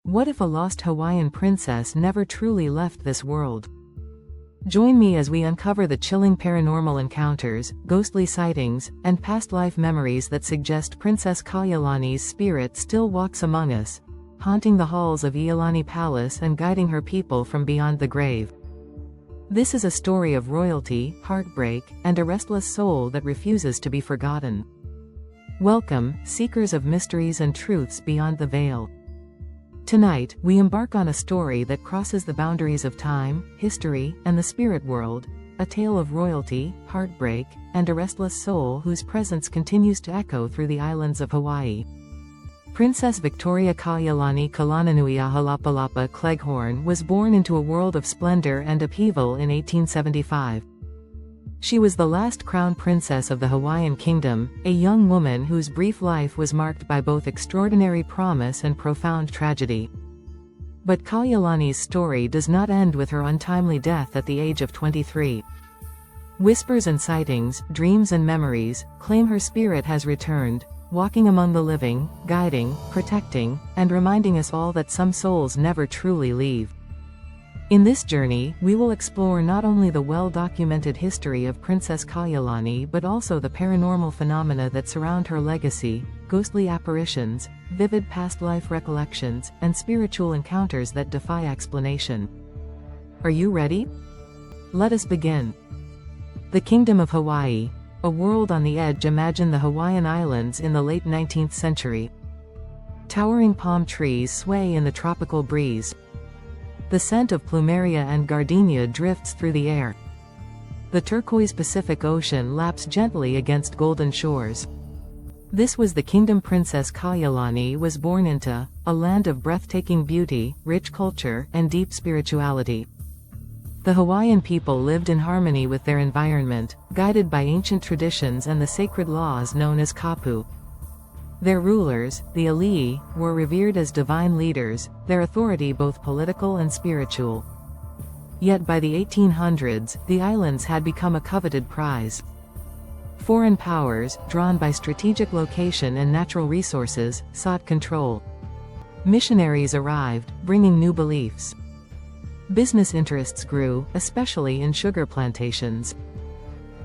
What if a lost Hawaiian princess never truly left this world? Join me as we uncover the chilling paranormal encounters, ghostly sightings, and past life memories that suggest Princess Kaʻiulani's spirit still walks among us, haunting the halls of ʻIolani Palace and guiding her people from beyond the grave. This is a story of royalty, heartbreak, and a restless soul that refuses to be forgotten. Welcome, seekers of mysteries and truths beyond the veil. Tonight, we embark on a story that crosses the boundaries of time, history, and the spirit world, a tale of royalty, heartbreak, and a restless soul whose presence continues to echo through the islands of Hawaii. Princess Victoria Kaʻiulani Kaʻiulani Cleghorn was born into a world of splendor and upheaval in 1875. She was the last crown princess of the Hawaiian Kingdom, a young woman whose brief life was marked by both extraordinary promise and profound tragedy. But Kaʻiulani's story does not end with her untimely death at the age of 23. Whispers and sightings, dreams and memories, claim her spirit has returned, walking among the living, guiding, protecting, and reminding us all that some souls never truly leave. In this journey, we will explore not only the well-documented history of Princess Kaʻiulani but also the paranormal phenomena that surround her legacy, ghostly apparitions, vivid past life recollections, and spiritual encounters that defy explanation. Are you ready? Let us begin. The Kingdom of Hawaii, a world on the edge. Imagine the Hawaiian Islands in the late 19th century. Towering palm trees sway in the tropical breeze. The scent of plumeria and gardenia drifts through the air. The turquoise Pacific Ocean laps gently against golden shores. This was the kingdom Princess Kaʻiulani was born into, a land of breathtaking beauty, rich culture, and deep spirituality. The Hawaiian people lived in harmony with their environment, guided by ancient traditions and the sacred laws known as kapu. Their rulers, the alii, were revered as divine leaders, their authority both political and spiritual. Yet by the 1800s, the islands had become a coveted prize. Foreign powers, drawn by strategic location and natural resources, sought control. Missionaries arrived, bringing new beliefs. Business interests grew, especially in sugar plantations.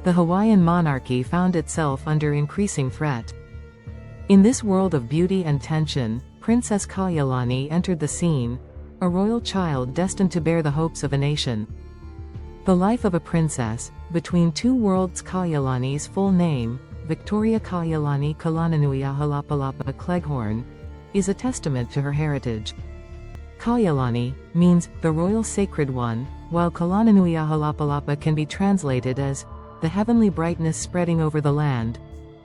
The Hawaiian monarchy found itself under increasing threat. In this world of beauty and tension, Princess Kaʻiulani entered the scene, a royal child destined to bear the hopes of a nation. The life of a princess, between two worlds. Kaʻiulani's full name, Victoria Kaʻiulani Cleghorn, is a testament to her heritage. Kaʻiulani means the royal sacred one, while Kalananuiā can be translated as the heavenly brightness spreading over the land.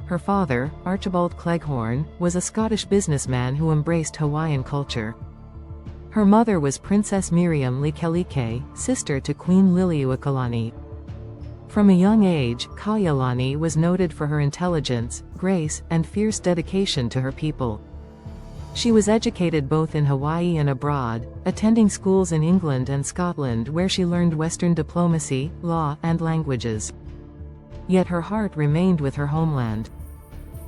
Her father, Archibald Cleghorn, was a Scottish businessman who embraced Hawaiian culture. Her mother was Princess Miriam Likelike, sister to Queen Liliuokalani. From a young age, Kaʻiulani was noted for her intelligence, grace, and fierce dedication to her people. She was educated both in Hawaii and abroad, attending schools in England and Scotland where she learned Western diplomacy, law, and languages. Yet her heart remained with her homeland.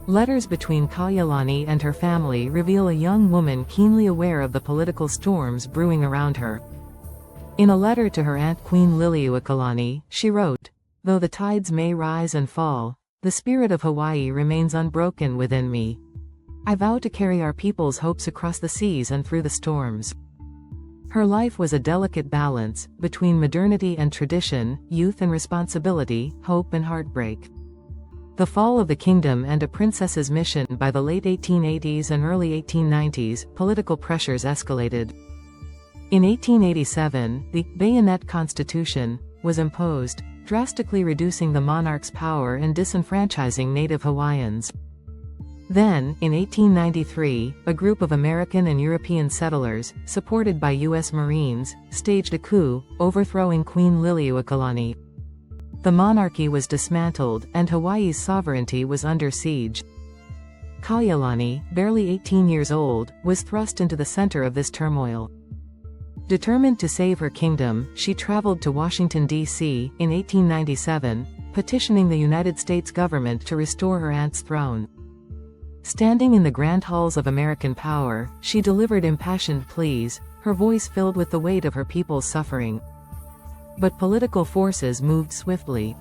Letters between Kaʻiulani and her family reveal a young woman keenly aware of the political storms brewing around her. In a letter to her aunt Queen Liliuokalani, she wrote, "Though the tides may rise and fall, the spirit of Hawaii remains unbroken within me. I vow to carry our people's hopes across the seas and through the storms." Her life was a delicate balance, between modernity and tradition, youth and responsibility, hope and heartbreak. The fall of the kingdom and a princess's mission. By the late 1880s and early 1890s, political pressures escalated. In 1887, the Bayonet Constitution was imposed, drastically reducing the monarch's power and disenfranchising native Hawaiians. Then, in 1893, a group of American and European settlers, supported by U.S. Marines, staged a coup, overthrowing Queen Liliuokalani. The monarchy was dismantled, and Hawaii's sovereignty was under siege. Kaʻiulani, barely 18 years old, was thrust into the center of this turmoil. Determined to save her kingdom, she traveled to Washington, D.C., in 1897, petitioning the United States government to restore her aunt's throne. Standing in the grand halls of American power, she delivered impassioned pleas, her voice filled with the weight of her people's suffering. But political forces moved swiftly.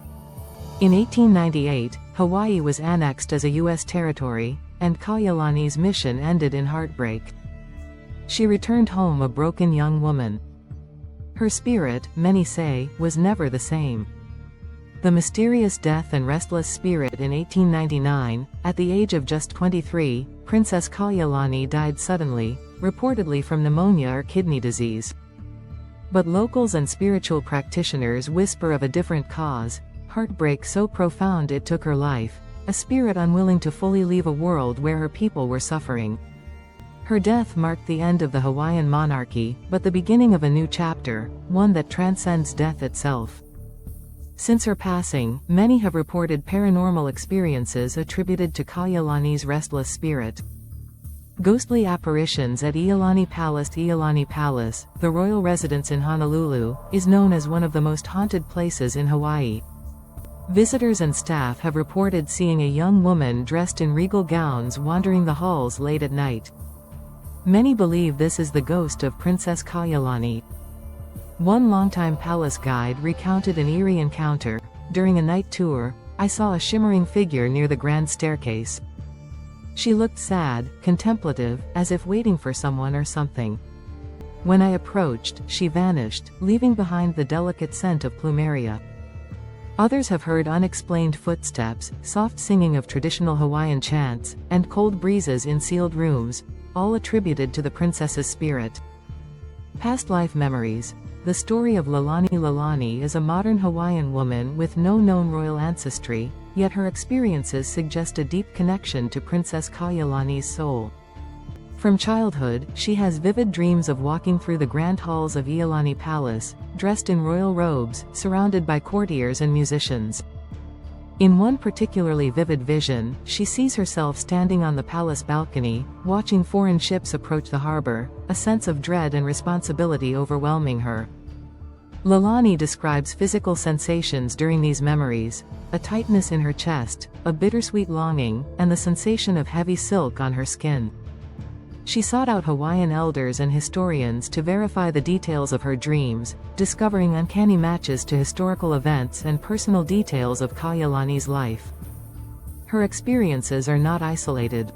In 1898, Hawaii was annexed as a U.S. territory, and Kaʻiulani's mission ended in heartbreak. She returned home a broken young woman. Her spirit, many say, was never the same. The mysterious death and restless spirit in 1899, at the age of just 23, Princess Kaʻiulani died suddenly, reportedly from pneumonia or kidney disease. But locals and spiritual practitioners whisper of a different cause, heartbreak so profound it took her life, a spirit unwilling to fully leave a world where her people were suffering. Her death marked the end of the Hawaiian monarchy, but the beginning of a new chapter, one that transcends death itself. Since her passing, many have reported paranormal experiences attributed to Kaʻiulani's restless spirit. Ghostly apparitions at ʻIolani Palace. ʻIolani Palace, the royal residence in Honolulu, is known as one of the most haunted places in Hawaii. Visitors and staff have reported seeing a young woman dressed in regal gowns wandering the halls late at night. Many believe this is the ghost of Princess Kaʻiulani. One longtime palace guide recounted an eerie encounter. During a night tour, I saw a shimmering figure near the grand staircase. She looked sad, contemplative, as if waiting for someone or something. When I approached, she vanished, leaving behind the delicate scent of plumeria. Others have heard unexplained footsteps, soft singing of traditional Hawaiian chants, and cold breezes in sealed rooms, all attributed to the princess's spirit. Past life memories. The story of ʻIolani is a modern Hawaiian woman with no known royal ancestry, yet her experiences suggest a deep connection to Princess Kaʻiulani's soul. From childhood, she has vivid dreams of walking through the grand halls of ʻIolani Palace, dressed in royal robes, surrounded by courtiers and musicians. In one particularly vivid vision, she sees herself standing on the palace balcony, watching foreign ships approach the harbor, a sense of dread and responsibility overwhelming her. ʻIolani describes physical sensations during these memories, a tightness in her chest, a bittersweet longing, and the sensation of heavy silk on her skin. She sought out Hawaiian elders and historians to verify the details of her dreams, discovering uncanny matches to historical events and personal details of Kaʻiulani's life. Her experiences are not isolated.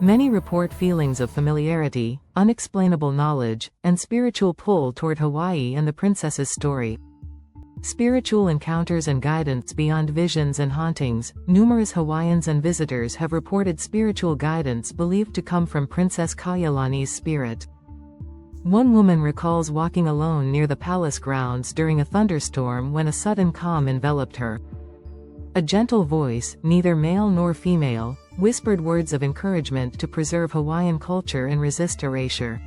Many report feelings of familiarity, unexplainable knowledge, and spiritual pull toward Hawaii and the princess's story. Spiritual encounters and guidance beyond visions and hauntings. Numerous Hawaiians and visitors have reported spiritual guidance believed to come from Princess Kaʻiulani's spirit. One woman recalls walking alone near the palace grounds during a thunderstorm when a sudden calm enveloped her. A gentle voice, neither male nor female, whispered words of encouragement to preserve Hawaiian culture and resist erasure.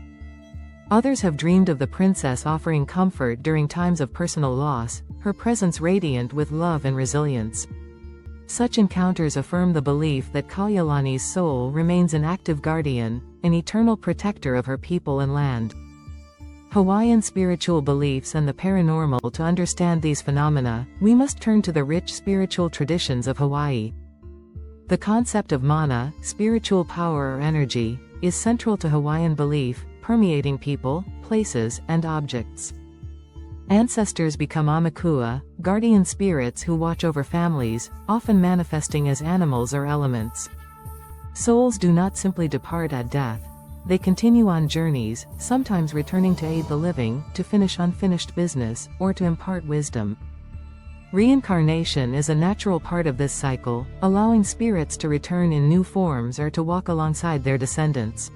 Others have dreamed of the princess offering comfort during times of personal loss, her presence radiant with love and resilience. Such encounters affirm the belief that Kaʻiulani's soul remains an active guardian, an eternal protector of her people and land. Hawaiian spiritual beliefs and the paranormal. To understand these phenomena, we must turn to the rich spiritual traditions of Hawaii. The concept of mana, spiritual power or energy, is central to Hawaiian belief, permeating people, places, and objects. Ancestors become aumakua, guardian spirits who watch over families, often manifesting as animals or elements. Souls do not simply depart at death. They continue on journeys, sometimes returning to aid the living, to finish unfinished business, or to impart wisdom. Reincarnation is a natural part of this cycle, allowing spirits to return in new forms or to walk alongside their descendants.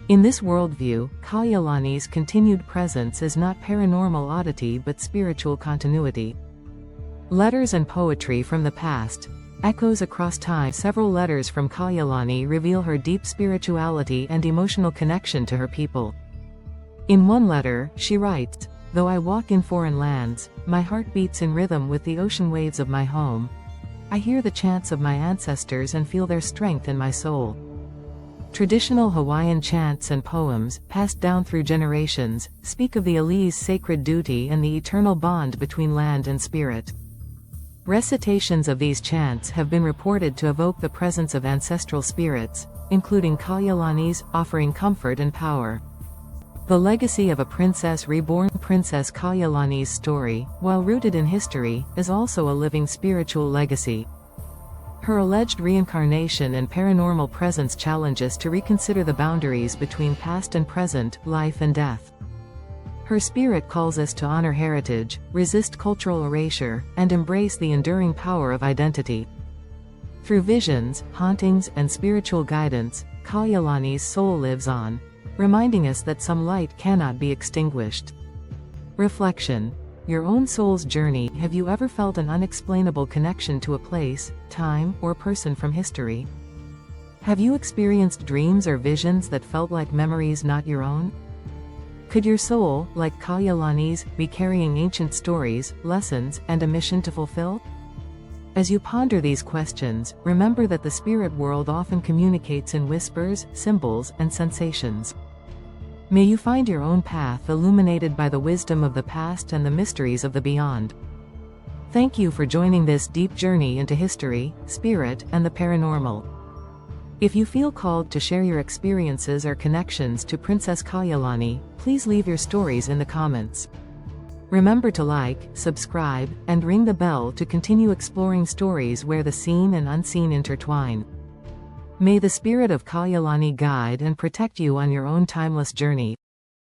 In this worldview, Kaʻiulani's continued presence is not paranormal oddity but spiritual continuity. Letters and poetry from the past. Echoes across time. Several letters from Kaʻiulani reveal her deep spirituality and emotional connection to her people. In one letter, she writes, "Though I walk in foreign lands, my heart beats in rhythm with the ocean waves of my home. I hear the chants of my ancestors and feel their strength in my soul." Traditional Hawaiian chants and poems, passed down through generations, speak of the ali's sacred duty and the eternal bond between land and spirit. Recitations of these chants have been reported to evoke the presence of ancestral spirits, including Kaʻiulanis, offering comfort and power. The legacy of a princess reborn, Princess Kaʻiulani's story, while rooted in history, is also a living spiritual legacy. Her alleged reincarnation and paranormal presence challenge us to reconsider the boundaries between past and present, life and death. Her spirit calls us to honor heritage, resist cultural erasure, and embrace the enduring power of identity. Through visions, hauntings, and spiritual guidance, Kaʻiulani's soul lives on, reminding us that some light cannot be extinguished. Reflection. Your own soul's journey. Have you ever felt an unexplainable connection to a place, time, or person from history? Have you experienced dreams or visions that felt like memories not your own? Could your soul, like Kaʻiulani's, be carrying ancient stories, lessons, and a mission to fulfill? As you ponder these questions, remember that the spirit world often communicates in whispers, symbols, and sensations. May you find your own path illuminated by the wisdom of the past and the mysteries of the beyond. Thank you for joining this deep journey into history, spirit, and the paranormal. If you feel called to share your experiences or connections to Princess Kaʻiulani, please leave your stories in the comments. Remember to like, subscribe, and ring the bell to continue exploring stories where the seen and unseen intertwine. May the spirit of Kaʻiulani guide and protect you on your own timeless journey.